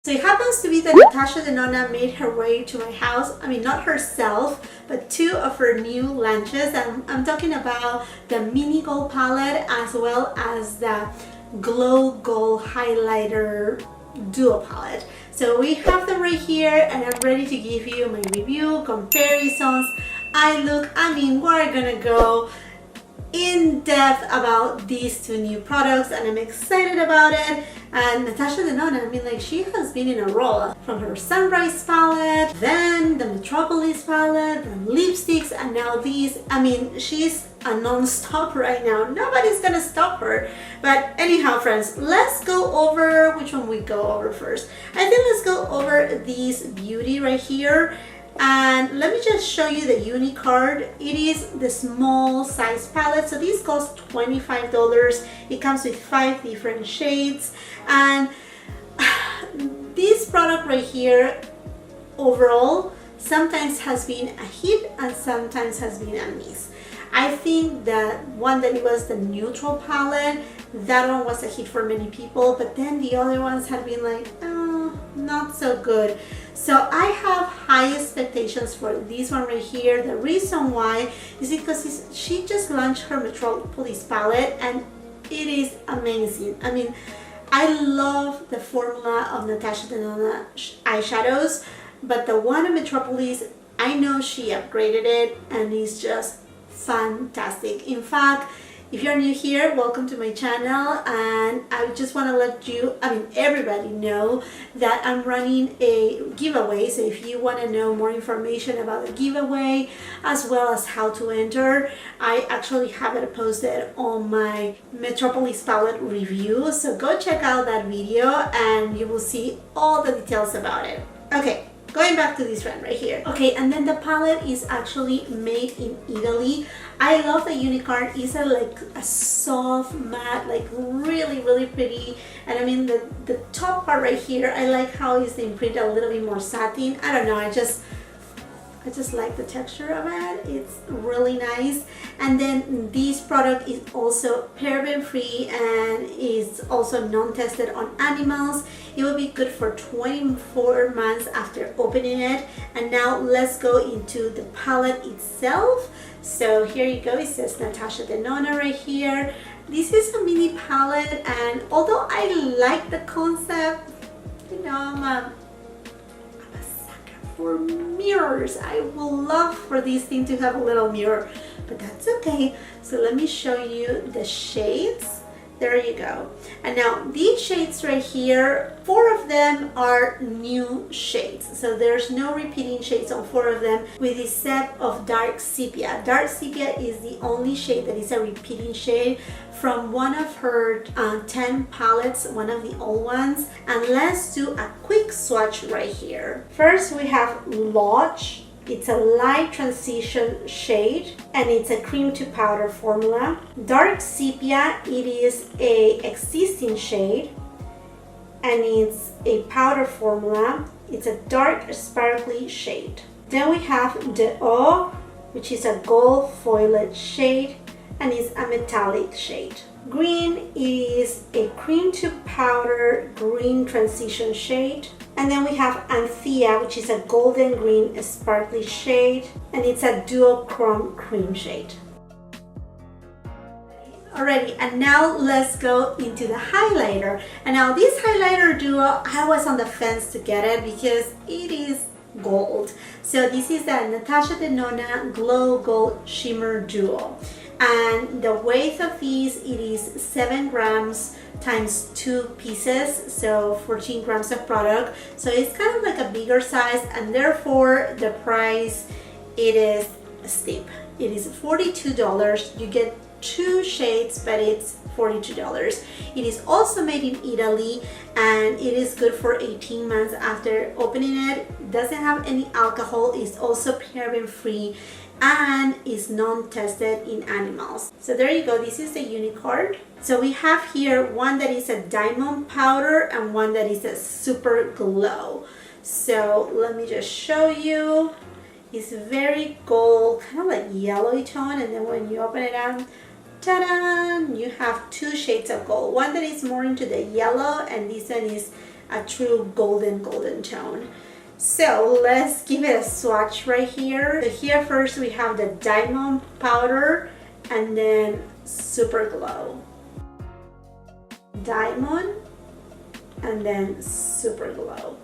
So it happens to be that Natasha Denona made her way to my house. I mean, not herself, but two of her new launches. And I'm talking about the Mini Gold palette as well as the Glow Gold Highlighter Duo palette. So we have them right here and I'm ready to give you my review, comparisons, eye look. I mean, we're gonna go in depth about these two new products and I'm excited about it. And Natasha Denona, I mean, like, she has been in a roll from her Sunrise palette, then the Metropolis palette, the lipsticks, and now these. I mean, she's a non-stop right now. Nobody's gonna stop her. But anyhow, friends, let's go over which one we go over first. I think let's go over these beauty right here. And let me just show you the uni card. It is the small size palette, so these cost $25. It comes with 5 different shades, and this product right here overall sometimes has been a hit and sometimes has been a miss. I think that one that it was the neutral palette, that one was a hit for many people, but then the other ones have been like, oh, not so good. So I have high expectations for this one right here. The reason why is because she just launched her Metropolis palette and it is amazing. I mean, I love the formula of Natasha Denona eyeshadows, but the one in Metropolis, I know she upgraded it and it's just fantastic. In fact, if you're new here, welcome to my channel, and I just want to let you, I mean, everybody know that I'm running a giveaway. So if you want to know more information about the giveaway as well as how to enter, I actually have it posted on my Metropolis palette review. So go check out that video and you will see all the details about it. Okay. Going back to this one right here. Okay, and then the palette is actually made in Italy. I love the Unicard. It's like a soft matte, like really pretty. And I mean the top part right here, I like how it's imprinted a little bit more satin. I don't know, I just like the texture of it. It's really nice. And then this product is also paraben free and is also non-tested on animals. It will be good for 24 months after opening it. And now let's go into the palette itself. So here you go. It says Natasha Denona right here. This is a mini palette, and although I like the concept, you know, I'm a sucker for mirrors. I will love for this thing to have a little mirror, but that's okay. So let me show you the shades. There you go. And now these shades right here, 4 of them are new shades. So there's no repeating shades on 4 of them, with the except of Dark Sepia. Dark Sepia is the only shade that is a repeating shade from one of her 10 palettes, one of the old ones. And let's do a quick swatch right here. First we have Lodge. It's a light transition shade and it's a cream to powder formula. Dark Sepia, it is a existing shade and it's a powder formula. It's a dark sparkly shade. Then we have the O, which is a gold foiled shade and it's a metallic shade. Green is a cream to powder green transition shade. And then we have Anthea, which is a golden green sparkly shade, and it's a duochrome cream shade. Alrighty, and now let's go into the highlighter. And now this highlighter duo, I was on the fence to get it because it is gold. So this is the Natasha Denona Glow Gold Shimmer Duo. And the weight of these, it is 7 grams times 2 pieces, so 14 grams of product. So it's kind of like a bigger size, and therefore the price, it is steep. It is $42. You get 2 shades, but it's $42. It is also made in Italy and it is good for 18 months after opening it. It doesn't have any alcohol. It's also paraben free and is non-tested in animals. So there you go. This is the Unicard. So we have here one that is a diamond powder and one that is a super glow. So let me just show you. It's very gold, kind of like yellowy tone, and then when you open it up, ta-da! You have 2 shades of gold. One that is more into the yellow and this one is a true golden tone. So let's give it a swatch right here. So here first we have the diamond powder and then super glow. Diamond and then super glow.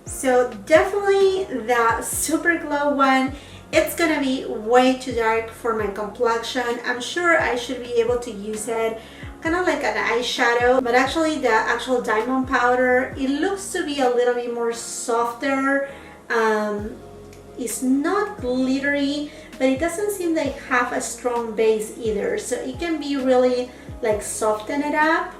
So definitely the super glow one, it's gonna be way too dark for my complexion. I'm sure I should be able to use it kind of like an eyeshadow, but actually the actual diamond powder, it looks to be a little bit more softer. It's not glittery, but it doesn't seem like have a strong base either, so it can be really like soften it up.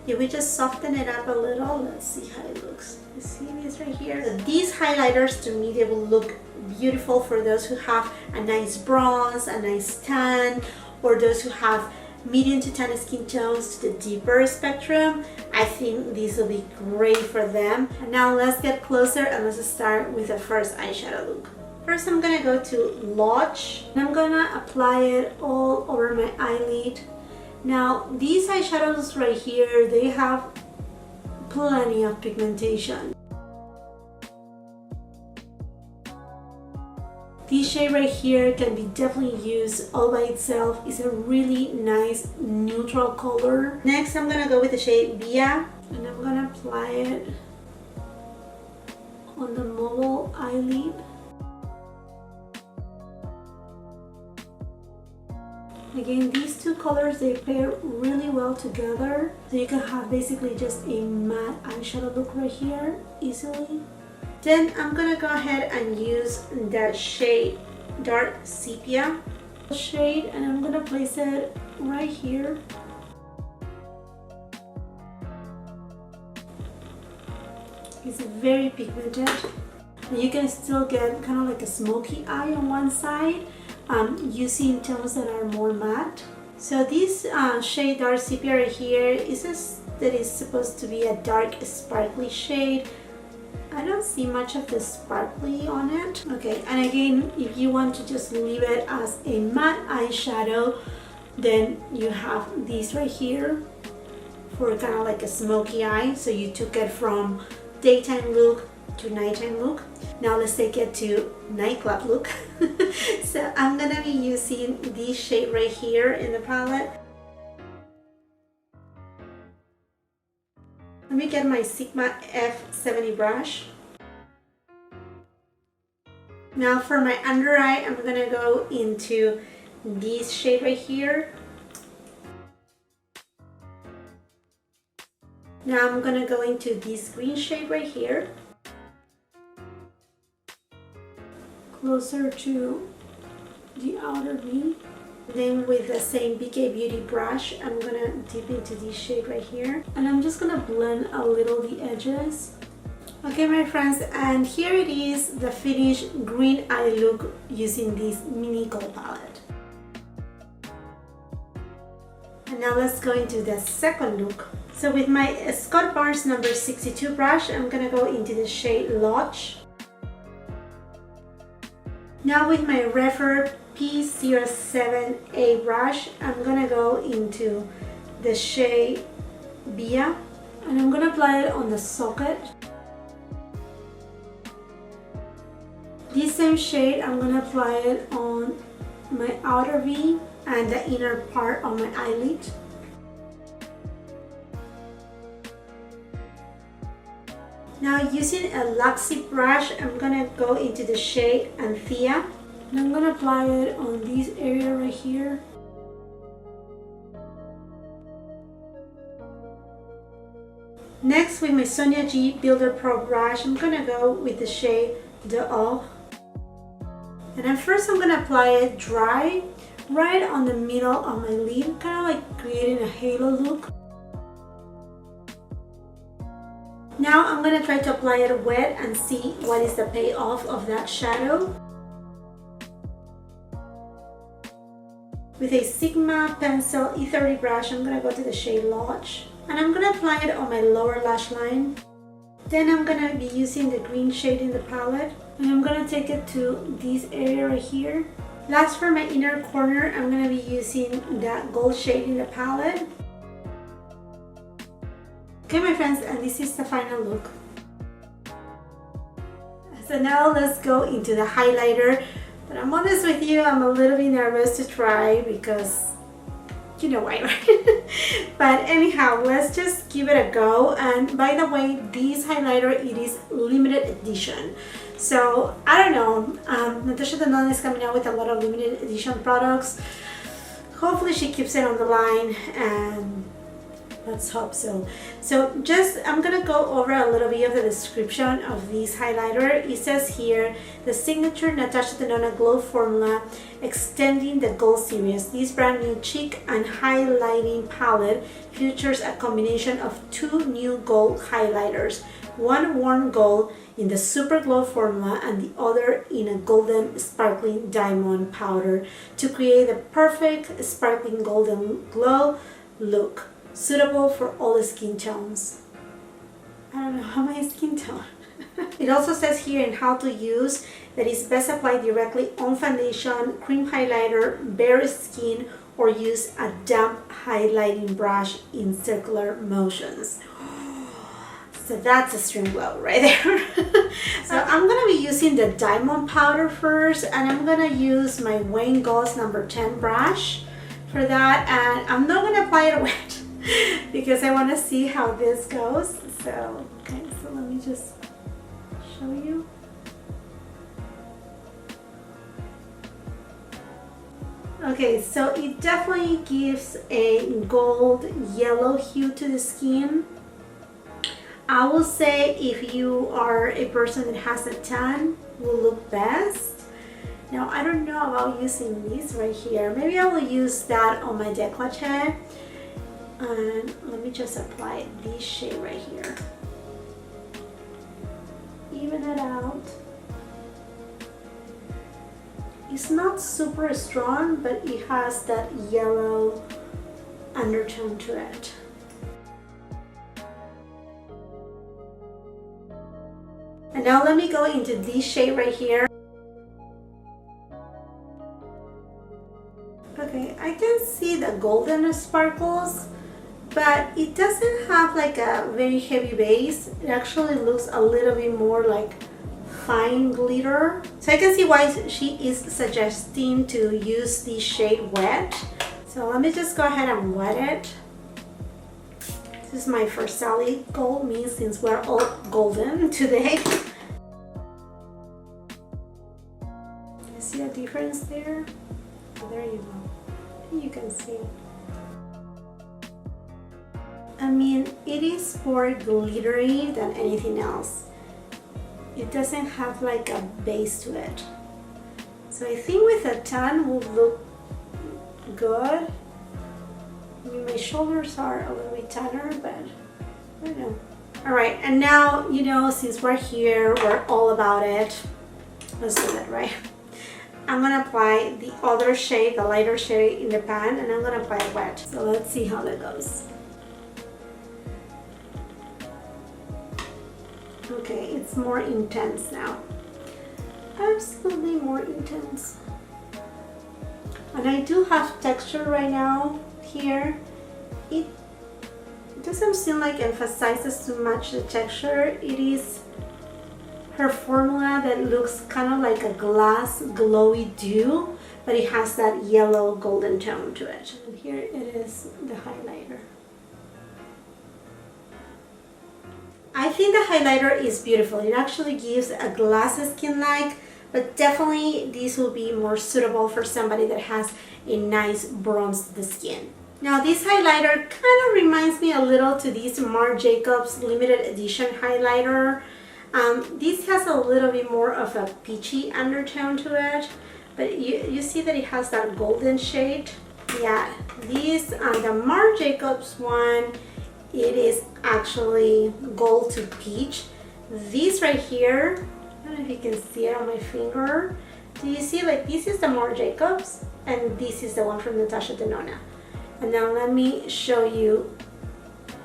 If we just soften it up a little, let's see how it looks. You see this right here? So these highlighters, to me, they will look beautiful for those who have a nice bronze, a nice tan, or those who have medium to tan skin tones to the deeper spectrum. I think these will be great for them. And now let's get closer and let's start with the first eyeshadow look. First, I'm gonna go to Lodge and I'm gonna apply it all over my eyelid. Now, these eyeshadows right here, they have plenty of pigmentation. This shade right here can be definitely used all by itself. It's a really nice neutral color. Next, I'm gonna go with the shade Via and I'm gonna apply it on the mobile eyelid. Again, these two colors, they pair really well together. So you can have basically just a matte eyeshadow look right here easily. Then I'm gonna go ahead and use the shade Dark Sepia shade and I'm gonna place it right here. It's very pigmented. You can still get kind of like a smoky eye on one side using tones that are more matte. So this shade Dark Sepia right here is supposed to be a dark sparkly shade. I don't see much of the sparkly on it. Okay, and again, if you want to just leave it as a matte eyeshadow, then you have these right here for kind of like a smoky eye. So you took it from daytime look to nighttime look. Now let's take it to nightclub look. So I'm gonna be using this shade right here in the palette. Let me get my Sigma F70 brush. Now for my under eye, I'm gonna go into this shade right here. Now I'm gonna go into this green shade right here. Closer to the outer V. Then with the same BK Beauty brush, I'm gonna dip into this shade right here. And I'm just gonna blend a little the edges. Okay, my friends, and here it is, the finished green eye look using this mini gold palette. And now let's go into the second look. So with my Scott Barnes number 62 brush, I'm gonna go into the shade Lodge. Now with my referral P07A brush, I'm gonna go into the shade Via and I'm gonna apply it on the socket. This same shade, I'm gonna apply it on my outer V and the inner part of my eyelid. Now using a Luxie brush, I'm gonna go into the shade Anthea and I'm gonna apply it on this area right here. Next, with my Sonia G Builder Pro brush, I'm gonna go with the shade De Eau. And then first I'm gonna apply it dry, right on the middle of my lid, kind of like creating a halo look. Now I'm gonna try to apply it wet and see what is the payoff of that shadow. With a Sigma Pencil E30 brush, I'm gonna go to the shade Lodge and I'm gonna apply it on my lower lash line. Then I'm gonna be using the green shade in the palette and I'm gonna take it to this area right here. Last, for my inner corner, I'm gonna be using that gold shade in the palette. Okay, my friends, and this is the final look. So now let's go into the highlighter. But I'm honest with you, I'm a little bit nervous to try because you know why, right? But anyhow, let's just give it a go. And by the way, this highlighter, it is limited edition. So I don't know, NATASHA DENONA is coming out with a lot of limited edition products. Hopefully she keeps it on the line, and let's hope so. So I'm gonna go over a little bit of the description of this highlighter. It says here, the signature NATASHA DENONA Glow Formula extending the Gold series. This brand new cheek and highlighting palette features a combination of two new gold highlighters. One warm gold in the Super Glow formula and the other in a golden sparkling diamond powder to create the perfect sparkling golden glow look, suitable for all skin tones. I don't know how my skin tone. It also says here in how to use that it's best applied directly on foundation, cream highlighter, bare skin, or use a damp highlighting brush in circular motions. So that's a string glow right there. So I'm going to be using the diamond powder first, and I'm going to use my Wayne Goss number 10 brush for that, and I'm not going to apply it wet because I want to see how this goes. So, okay, so let me just show you. Okay, so it definitely gives a gold yellow hue to the skin. I will say if you are a person that has a tan, will look best. Now I don't know about using this right here. Maybe I will use that on my décolleté. And let me just apply this shade right here. Even it out. It's not super strong, but it has that yellow undertone to it. And now let me go into this shade right here. Okay, I can see the golden sparkles, but it doesn't have like a very heavy base. It actually looks a little bit more like fine glitter. So I can see why she is suggesting to use this shade wet. So let me just go ahead and wet it. This is my first Sally gold, me, since we're all golden today. You see a difference there? Oh, there you go. You can see it. I mean, it is more glittery than anything else. It doesn't have like a base to it. So I think with a tan will look good. I mean, my shoulders are a little bit tanner, but I don't know. Alright, and now, you know, since we're here, we're all about it. Let's do that, right? I'm gonna apply the other shade, the lighter shade in the pan, and I'm gonna apply it wet. So let's see how that goes. Okay, it's more intense now. Absolutely more intense. And I do have texture right now here. It doesn't seem like emphasizes too much the texture. It is her formula that looks kind of like a glass glowy dew, but it has that yellow golden tone to it. And here it is, the highlighter. I think the highlighter is beautiful. It actually gives a glass skin-like, but definitely this will be more suitable for somebody that has a nice bronzed skin. Now this highlighter kind of reminds me a little to this Marc Jacobs limited edition highlighter. This has a little bit more of a peachy undertone to it, but you see that it has that golden shade. Yeah, this the Marc Jacobs one, it is actually gold to peach. This right here, I don't know if you can see it on my finger. Do you see, like, this is the Marc Jacobs and this is the one from NATASHA DENONA. And now let me show you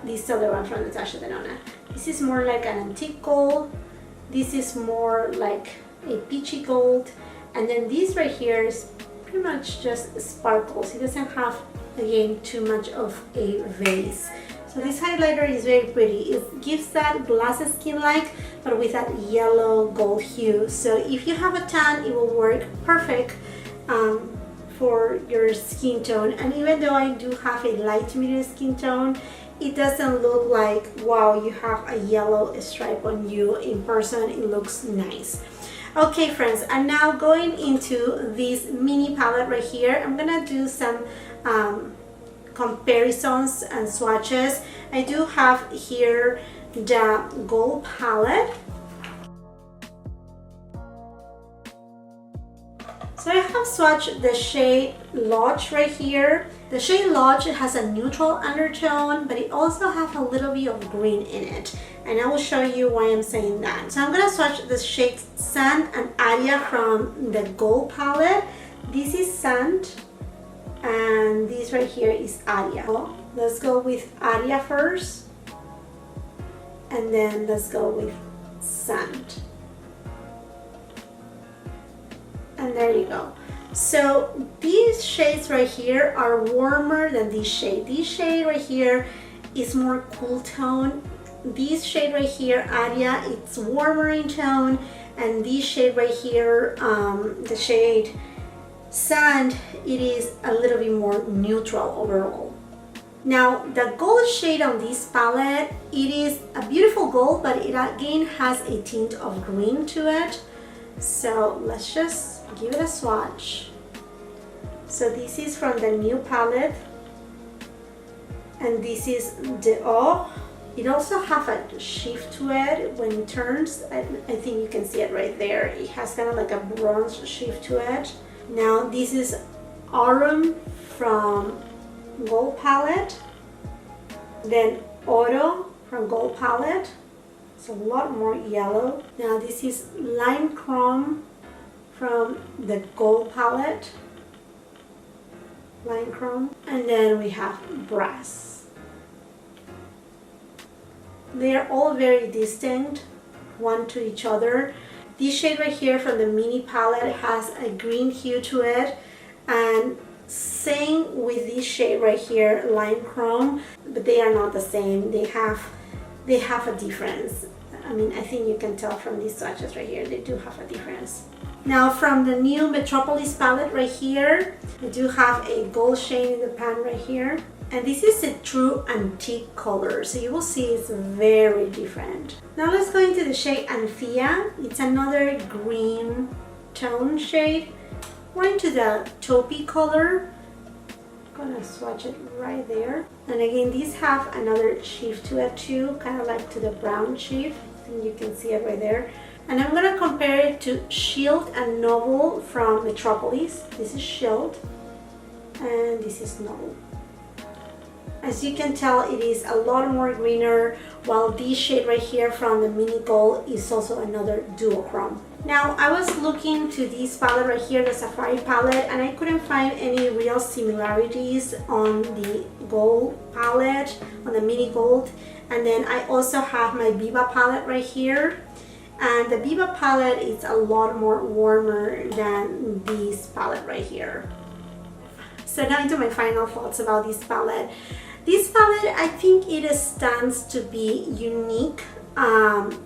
this other one from NATASHA DENONA. This is more like an antique gold. This is more like a peachy gold. And then this right here is pretty much just sparkles. It doesn't have, again, too much of a vase. So this highlighter is very pretty. It gives that glass skin-like, but with that yellow gold hue. So if you have a tan, it will work perfect for your skin tone. And even though I do have a light medium skin tone, it doesn't look like, wow, you have a yellow stripe on you. In person, it looks nice. Okay friends, and now going into this mini palette right here, I'm gonna do some comparisons and swatches. I do have here the gold palette. So I have swatched the shade Lodge right here. The shade Lodge has a neutral undertone, but it also has a little bit of green in it. And I will show you why I'm saying that. So I'm going to swatch the shades Sand and Aria from the gold palette. This is Sand, and this right here is Aria. So let's go with Aria first, and then let's go with Sand. And there you go. So these shades right here are warmer than this shade. This shade right here is more cool tone. This shade right here, Aria, it's warmer in tone. And this shade right here, the shade Sand, it is a little bit more neutral overall. Now the gold shade on this palette, it is a beautiful gold, but it again has a tint of green to it. So let's just give it a swatch. So this is from the new palette, and this is the OFF. It also has a shift to it when it turns. I think you can see it right there. It has kind of like a bronze shift to it. Now this is Autumn from gold palette, then Auto from gold palette. It's a lot more yellow. Now this is Lime Chrome from the gold palette, Lime Chrome, and then we have Brass. They are all very distinct, one to each other. This shade right here from the mini palette has a green hue to it, and same with this shade right here, Lime Chrome, but they are not the same. They have a difference. I mean, I think you can tell from these swatches right here, they do have a difference. Now from the new Metropolis palette right here, I do have a gold shade in the pan right here. And this is a true antique color, so you will see it's very different. Now let's go into the shade Anthea. It's another green tone shade. We're into the taupey color. I'm gonna swatch it right there. And again, these have another shift to it too, kind of like to the brown shift. I think you can see it right there. And I'm gonna compare it to Shield and Noble from Metropolis. This is Shield, and this is Noble. As you can tell, it is a lot more greener, while this shade right here from the mini gold is also another duochrome. Now I was looking to this palette right here, the Safari palette, and I couldn't find any real similarities on the gold palette, on the mini gold. And then I also have my Viva palette right here, and the Viva palette is a lot more warmer than this palette right here. So now into my final thoughts about this palette. This palette, I think it stands to be unique, and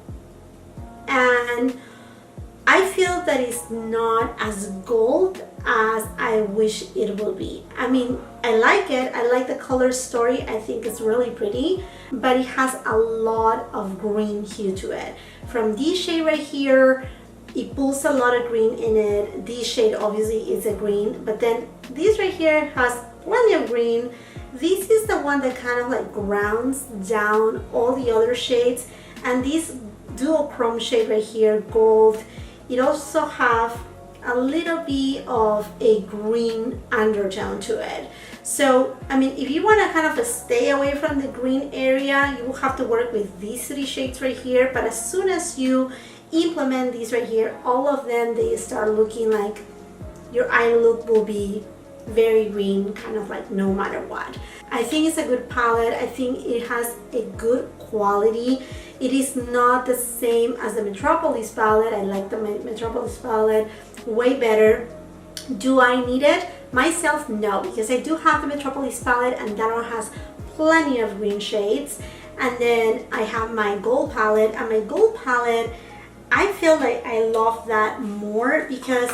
I feel that it's not as gold as I wish it will be. I mean, I like it. I like the color story. I think it's really pretty, but it has a lot of green hue to it. From this shade right here, it pulls a lot of green in it. This shade obviously is a green, but then this right here has plenty of green. This is the one that kind of like grounds down all the other shades, and this duochrome shade right here, gold, it also have a little bit of a green undertone to it. So I mean, if you want to kind of stay away from the green area, you will have to work with these three shades right here. But as soon as you implement these right here, all of them, they start looking like your eye look will be very green, kind of like no matter what. I think it's a good palette. I think it has a good quality. It is not the same as the Metropolis palette. I like the Metropolis palette way better. Do I need it? Myself, no, because I do have the Metropolis palette, and that one has plenty of green shades. And then I have my gold palette, and my gold palette, I feel like I love that more because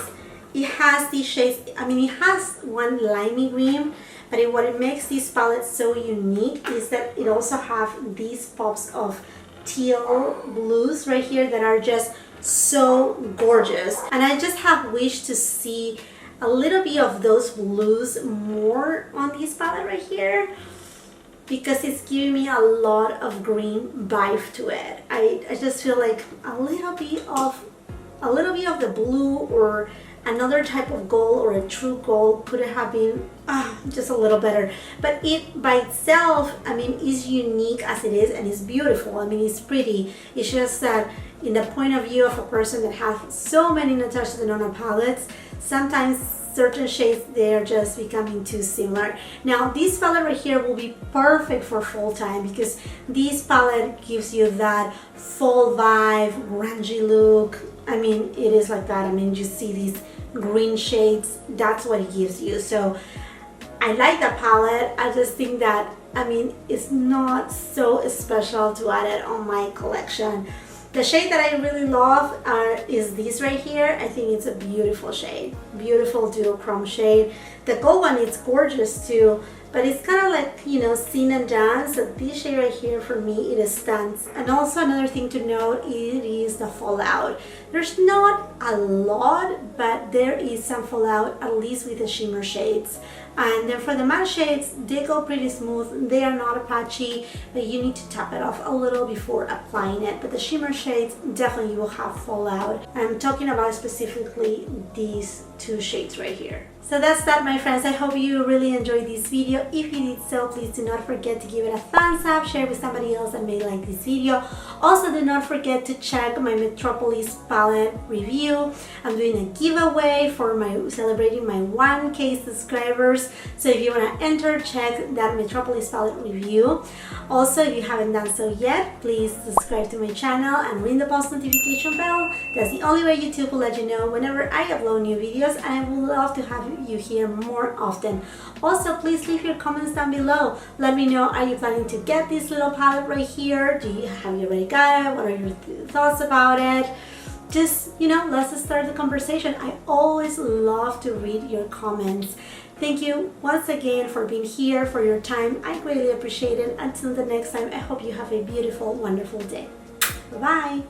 it has these shades. I mean, it has one limey green, but what it makes this palette so unique is that it also have these pops of teal blues right here that are just so gorgeous. And I just have wished to see a little bit of those blues more on this palette right here, because it's giving me a lot of green vibe to it. I just feel like a little bit of the blue or another type of gold or a true gold could have been just a little better. But it by itself, I mean, is unique as it is, and it's beautiful. I mean, it's pretty. It's just that in the point of view of a person that has so many Natasha Denona palettes, sometimes certain shades, they're just becoming too similar. Now this palette right here will be perfect for fall time, because this palette gives you that fall vibe, grungy look. I mean, it is like that. I mean, you see these green shades, that's what it gives you. So I like the palette. I just think that, I mean, it's not so special to add it on my collection. The shade that I really love is this right here. I think it's a beautiful shade, beautiful duochrome shade. The gold one is gorgeous too, but it's kind of like, you know, sing and dance. So this shade right here, for me, it stands. And also another thing to note, it is the fallout. There's not a lot, but there is some fallout, at least with the shimmer shades. And then for the matte shades, they go pretty smooth. They are not patchy, but you need to tap it off a little before applying it. But the shimmer shades, definitely you will have fallout. I'm talking about specifically these two shades right here. So that's that, my friends. I hope you really enjoyed this video. If you did so, please do not forget to give it a thumbs up, share with somebody else that may like this video. Also, do not forget to check my Metropolis palette review. I'm doing a giveaway for celebrating my 1K subscribers. So if you want to enter, check that Metropolis palette review. Also, if you haven't done so yet, please subscribe to my channel and ring the post notification bell. That's the only way YouTube will let you know whenever I upload new videos, and I would love to have you here more often. Also, please leave your comments down below. Let me know, are you planning to get this little palette right here? Have you already got it? What are your thoughts about it? Just, you know, let's start the conversation. I always love to read your comments. Thank you once again for being here, for your time. I greatly appreciate it. Until the next time, I hope you have a beautiful, wonderful day. Bye-bye.